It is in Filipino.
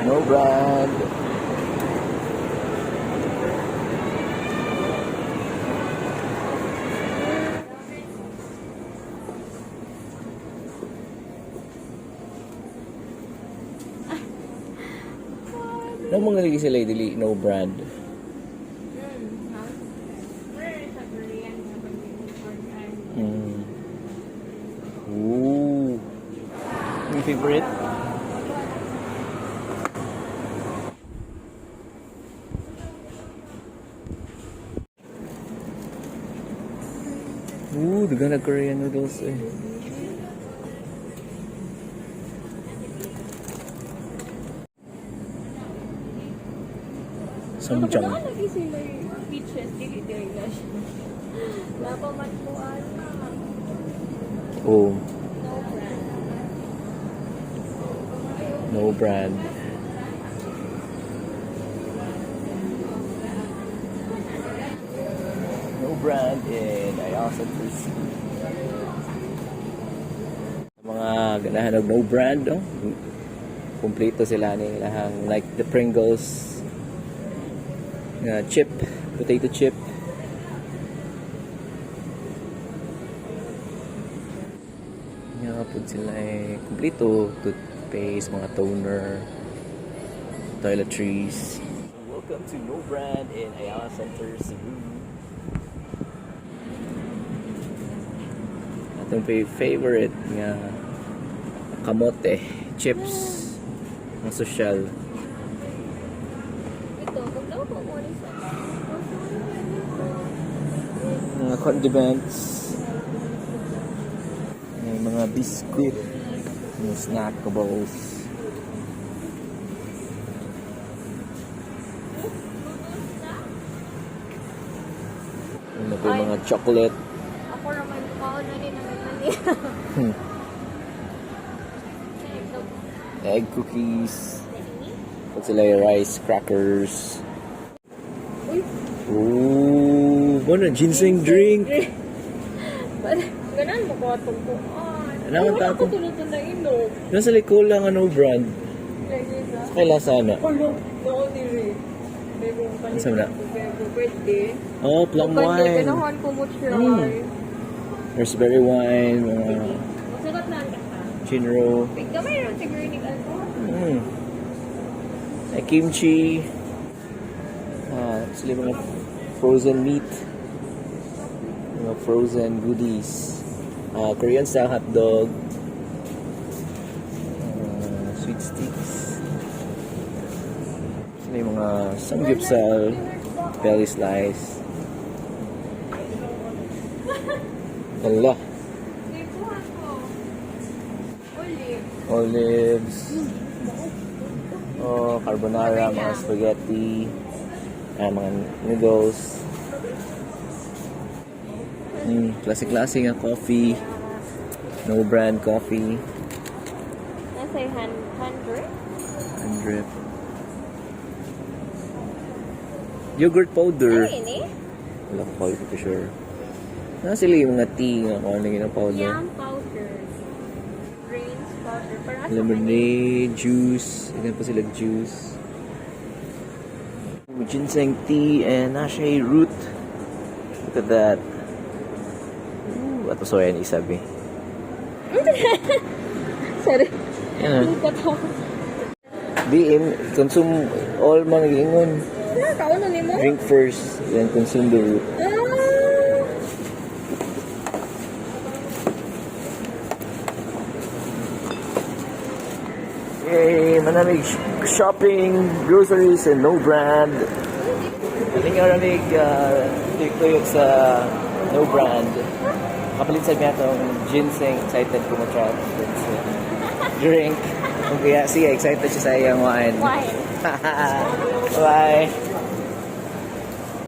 No brand. Ano mga lagi sila dili no brand? Ooh. Yung favorite? Ooh, dagang na Korean noodles eh. Samgyupsal. Ano lagi sila peaches, dili na siya. Napamatpuan na. Oh, No brand. no brand. No brand in Ayala Center Cebu. Mga ganahan og no brand, oh. Kompleto sila ni lahang like the Pringles chip, potato chip. Pud sila kompleto, toothpaste, mga toner, toiletries. Welcome to No Brand in Ayala Center Cebu. Atong favorite nga kamote chips ng social. Ito, kung daw po mo rin sa Mga condiments, may mga biscuit, mga snackables. Ano pa yung mga chocolate. ako naman ko na rin ang mali. Egg cookies. Put sila yung rice crackers. Ooh, ano, ginseng drink. Ganun mo ko itong kuan. Ano ang Wala tato? ko tulad na inog. Nasa liko lang ano brand. Kay Lasana. Kulong. Noon ni Ray. Saan na? Birthday. Oh, plum wine. Ganahan ko mo siya. Raspberry wine, Masagot na ang kata. chinro. Gamay rin siguro ni alcohol. Kimchi. Sila mga frozen meat. Mga frozen goodies. Korean style hot dog. Sweet sticks. Sila yung mga samgyupsal. Belly slice. Hala. Ikuhan ko. Olive. Olives. Carbonara, mga spaghetti. Mga noodles. Classic-classic nga coffee. No brand coffee. Nasa 100? 100. Yogurt powder. Ay, ini? Wala ko powder for sure. Nasa sila yung mga tea nga kung ano yung powder. Yam powder. Grains powder. Para sa Lemonade, juice. Ilan pa sila juice. Ginseng tea and nashay root. Look at that. Ooh, ato so yan isabi. Sorry. Yan Lupot ako. Di consume all mga ingon. Kauno ni mo? Drink first, then consume the root. Yay! Manamig shopping, groceries, and no brand. Aling aramig tuyok sa no brand. Kapalit sa niya itong ginseng. Excited ko mag-try this drink. Kaya siya, excited siya sa iyang wine. Wine. Bye!